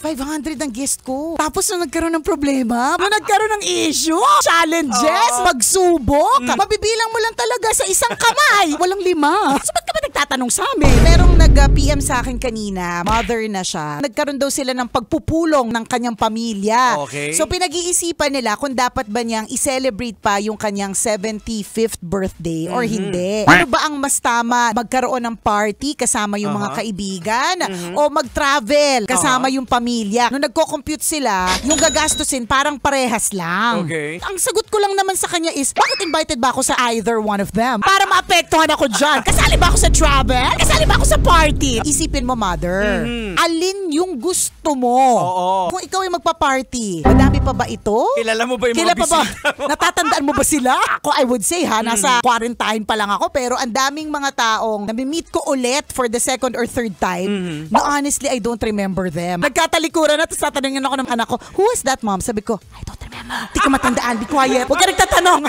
500 ang guest ko. Tapos nung nagkaroon ng problema, nung nagkaroon ng issue, challenges, magsubok, mabibilang mo lang talaga sa isang kamay. Walang 5. So ba't ka ba nagtatanong sa amin? Merong nag-PM sa akin kanina, mother na siya. Nagkaroon daw sila ng pagpupulong ng kanyang pamilya. Okay. So pinag-iisipan nila kung dapat ba niyang i-celebrate pa yung kanyang 75th birthday or hindi. Ano ba ang mas tama? Magkaroon ng party kasama yung mga kaibigan o mag-travel kasama yung pamilya? Nung nagko-compute sila, yung gagastusin parang parehas lang. Okay. Ang sagot ko lang naman sa kanya is, bakit invited ba ako sa either one of them? Para maapektuhan ako dyan. Kasali ba ako sa travel? Kasali ba ako sa party? Isipin mo, mother, alin yung gusto mo? Oo. Kung ikaw ay magpa-party, madami pa ba ito? Kilala mo ba yung mga Kilala pa ba? bisita mo? Natatandaan mo ba sila? Ako, I would say nasa quarantine pa lang ako, pero ang daming mga taong nami-meet ko ulit for the second or third time na honestly, I don't remember them. Nagkatalikuran na, tapos tatanungin ako ng anak ko, who is that, mom? Sabi ko, I don't remember. Di ko matandaan, be quiet. Huwag ka nagtatanong.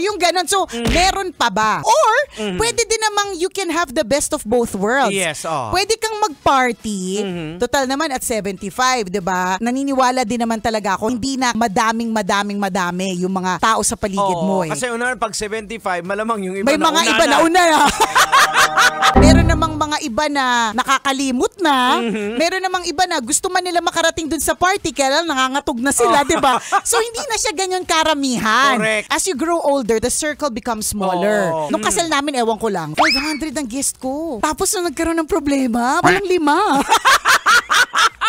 Yung ganon. So, meron pa ba? Or, pwede din namang you can have the best of both worlds. Yes, Pwede kang mag-party. Total naman at 75, di ba? Naniniwala din naman talaga ako, hindi na madami yung mga tao sa paligid mo eh. Kasi unahan pag 75, malamang yung iba May mga iba na una na. Meron namang mga iba na nakakalimot na. Meron namang iba na gusto man nila makarating dun sa party kaya lang nangangatog na sila, di ba? So hindi na siya ganyan karamihan. Correct. As you grow older, the circle becomes smaller. Nung kasal namin, ewan ko lang, 500 ang guest ko. Tapos nung nagkaroon ng problema, walang 5.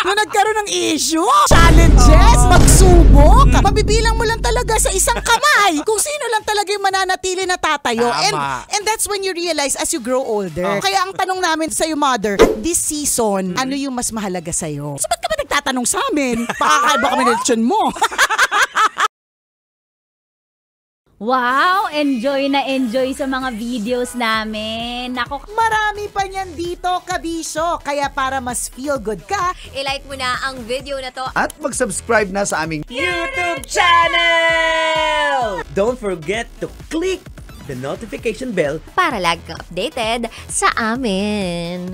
Nung nagkaroon ng issue, challenges, magsubok, mabibilang mo lang talaga sa isang kamay kung sino lang talaga yung mananatili na tatayo. And that's when you realize as you grow older. Kaya ang tanong namin sa'yo, mother, at this season, ano yung mas mahalaga sa'yo? So ba't ka ba nagtatanong sa amin? Pakakaiba kami ng lechon mo. Wow! Enjoy na enjoy sa mga videos namin. Nako, Marami pa niyan dito, kabisyo. Kaya para mas feel good ka, I-like mo na ang video na to. At mag-subscribe na sa aming YouTube channel! Don't forget to click the notification bell Para lagi kang updated sa amin.